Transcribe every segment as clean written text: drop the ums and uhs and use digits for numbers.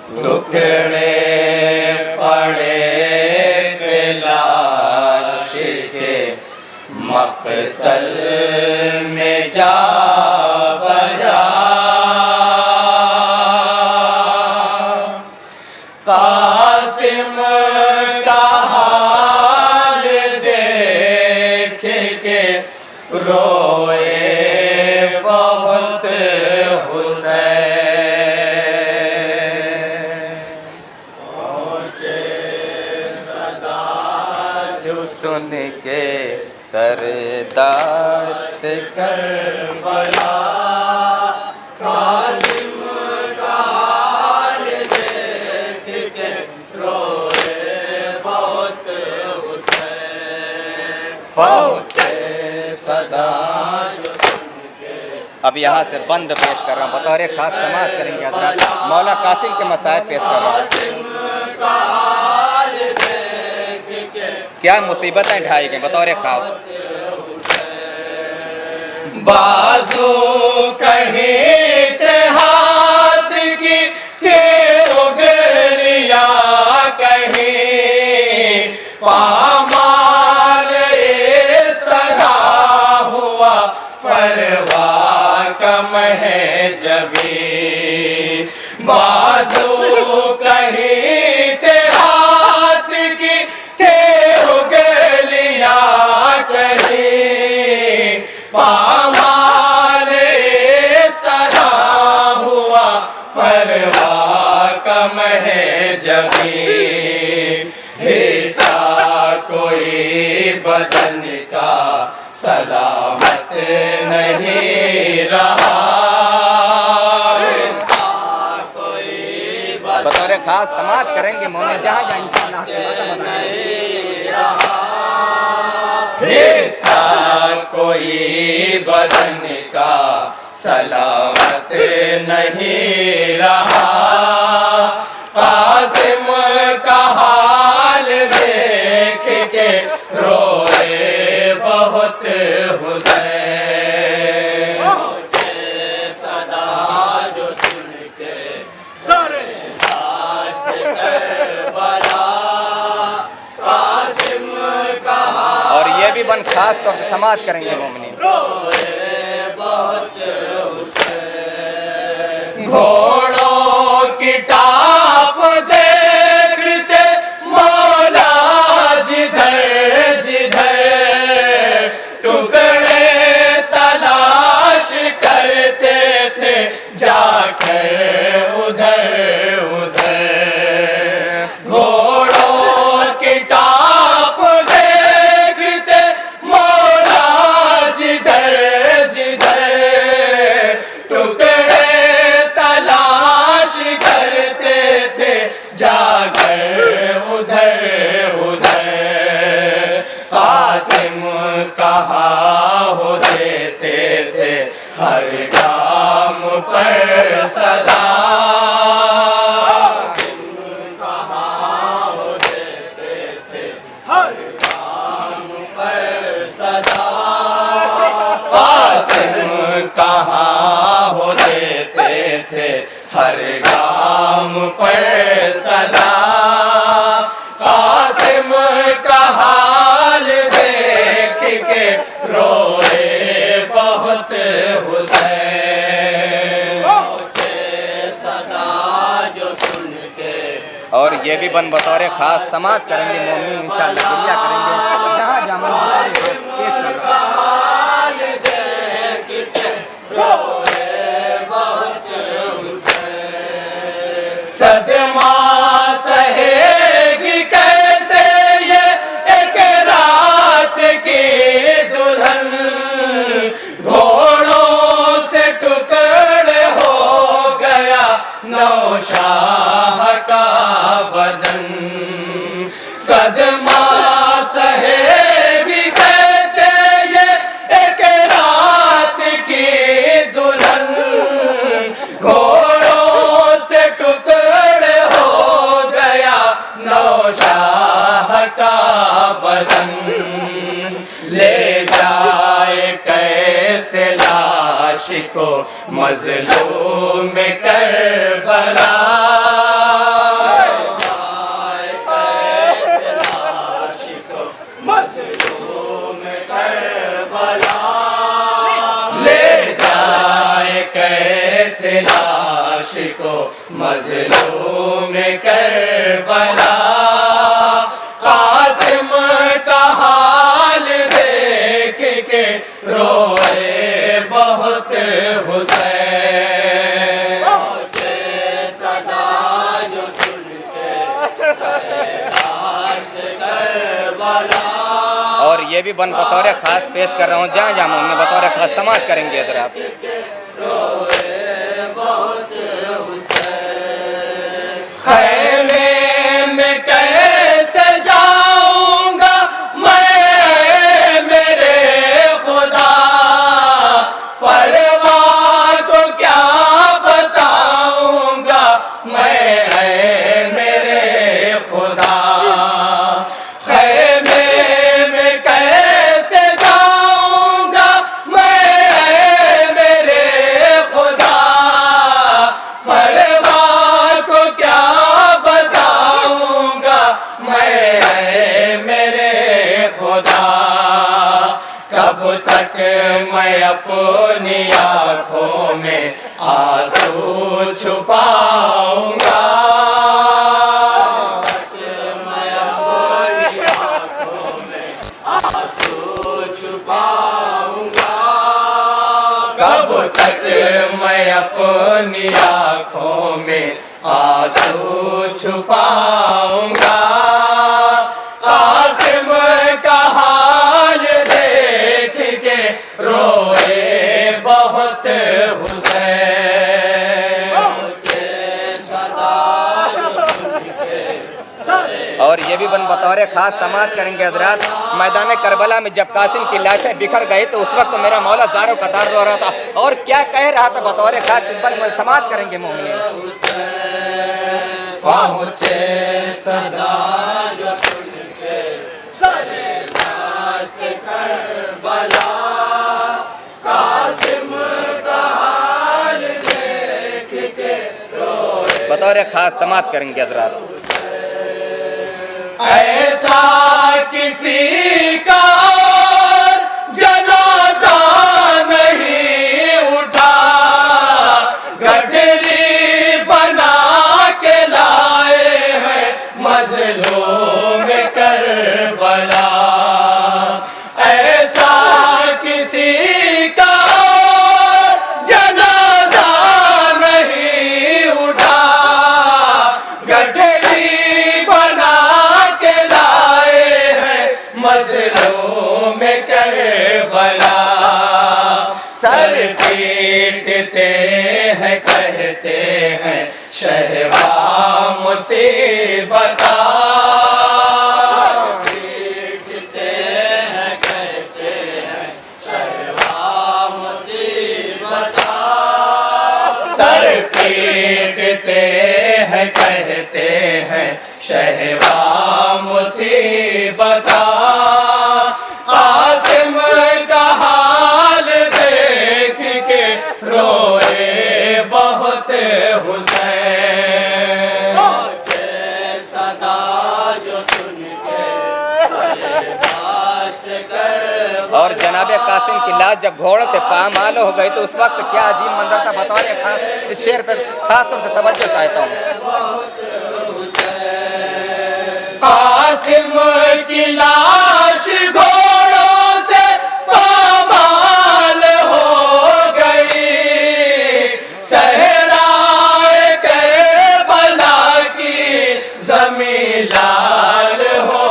ٹکڑے پڑے تھے لاش کے مقتل میں جا بجا، قاسم کا حال دیکھ کے روئے بہت حسین، پہنچے صدا جو سن کے سرداشت کربلا، قاسم کا حال دیکھ کے روئے بہت حسین، پہنچے صدا جو سن کے۔ اب یہاں سے بند پیش کر رہا ہوں، بطور خاص سماعت کریں گے حضرات، مولا قاسم کے مصائب پیش کر رہا ہوں۔ کیا مصیبتیں ڈھائی گئیں بطور خاص۔ بازو کہیں تھے ہاتھ کی تیر اگلیاں، کہیں پامال اس طرح ہوا فروا کا محجبی، بازو کہیں تھے ہاتھ کی تیر اگلیاں، کہیں پامال اس طرح ہوا فروا کا محجبی، حصہ کوئی بدن کا سلامت نہیں رہا، بطور خاص سماعت کریں گے مومن جہاں جہاں انشاءاللہ نہیں رہا، حصہ کوئی بدن کا سلامت نہیں رہا، قاسم کا حال دیکھ کے روئے بہت حسین، پہنچے صدا جو سن کے سرداشت کربلا، قاسم کا حال، اور یہ بھی بن خاص طور سے سماعت کریں گے مومنین، روئے بہت حسین، گھوڑوں کی ٹاپ دیکھتے مولا جدھر جدھر، ٹکڑے تلاش کرتے تھے جا کر ادھر ادھر، گھوڑوں کی ٹاپ دیکھتے مولا جدھر جدھر، ٹکڑے تلاش کرتے تھے جا کر ادھر ادھر، قاسم کہاں ہو دیتے تھے ہر گام پر صدا، قاسم کہاں ہو دیتے تھے ہر گام پر صدا، قاسم کہاں ہو دیتے تھے ہر گام پر صدا، قاسم کا حال دیکھ کے روئے بہت حسین، پہنچے صدا جو سن کے، اور یہ بھی بن بطور خاص سماعت کریں گے مومنین انشاءاللہ، گریہ کریں گے جہاں جہاں حال دیکھ کے روئے بہت حسین، صدمہ سہے گی کیسے یہ ایک رات کی دلہن، گھوڑوں سے ٹکڑے ہو گیا نوشاہ کا بدن، صدمہ سہے گی کیسے یہ ایک رات کی دلہن، گھوڑوں سے ٹکڑے ہو گیا نوشاہ کا بدن، لے جائے کیسے لاش کو مظلوم کربلا، مظلوم کربلا قاسم کا حال دیکھ کے روئے بہت حسین پہنچے صدا جو سن کے سہراست کربلا اور یہ بھی بطور خاص پیش کر رہا ہوں جہاں جہاں میں بطور خاص سماعت کریں گے حضرات خیمے میں کیسے جاؤں گا میں میرے خدا پرواہ کو کیا بتاؤں گا میں میرے خدا خیمے میں کیسے جاؤں گا میں میرے خدا پرواہ کو کیا بتاؤں گا میں میرے خدا کب تک میں اپنی آنکھوں میں آنسو چھپاؤں گا کب تک میں اپنی آنکھوں میں آنسو چھپاؤں گا قاسم کا حال دیکھ کے روئے بہت حسین اور یہ بھی بطور خاص سماعت کریں گے حضرات میدان کربلا میں جب قاسم کی لاشیں بکھر گئی تو اس وقت میرا مولا زاروں قطار رو رہا تھا اور کیا کہہ رہا تھا بطور خاص سماعت کریں گے مومنین پہنچے صدا جو سن کے سہراست کربلا قاسم کا حال دیکھ کے روئے بطور خاص سماعت کریں گے حضرات ایسا کسی کا اور جنازہ نہیں اٹھا گٹھری بنا کے لائے ہیں مظلوم کربلا ایسا کسی کا اور جنازہ نہیں اٹھا گٹھری مظلوم کربلا سر پیٹتے ہیں کہتے ہیں شہوا مصیبتا پیٹتے ہیں کہتے ہیں شہوا مصیبتا سر پیٹتے ہیں کہتے ہیں شہوا مصیبتا قاسم کا حال دیکھ کے روئے بہت حسین پہنچے صدا جو سن کے سہراست کربلا اور جناب قاسم کی لاش جب گھوڑوں سے پامال ہو گئی تو اس وقت کیا عجیب منظر تھا بطور خاص اس شعر پہ خاص طور سے توجہ چاہتا ہوں قاسم کی لاش گھوڑوں سے پامال ہو گئی صحرائے کربلا کی زمین لال ہو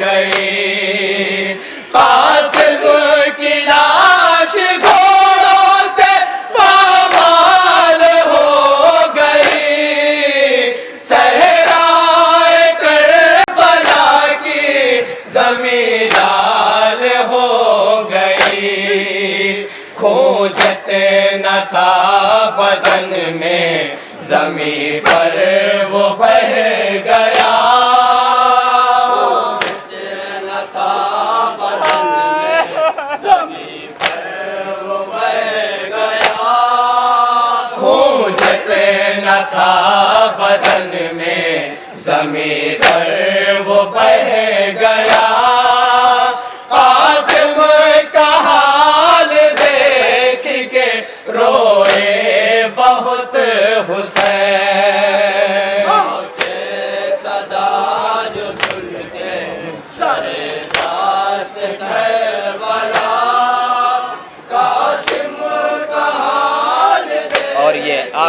گئی قاسم کی لاش گھوڑوں سے پامال ہو گئی زمین لال ہو گئی کھوجت نہ تھا بدن میں زمین پر وہ بہ گیا کھوجت نہ تھا بدن میں زمین پر وہ بہ گیا کھوجت نہ تھا بدن میں زمین پر وہ بہ گیا قاسم کا حال دیکھ کے روئے بہت حسین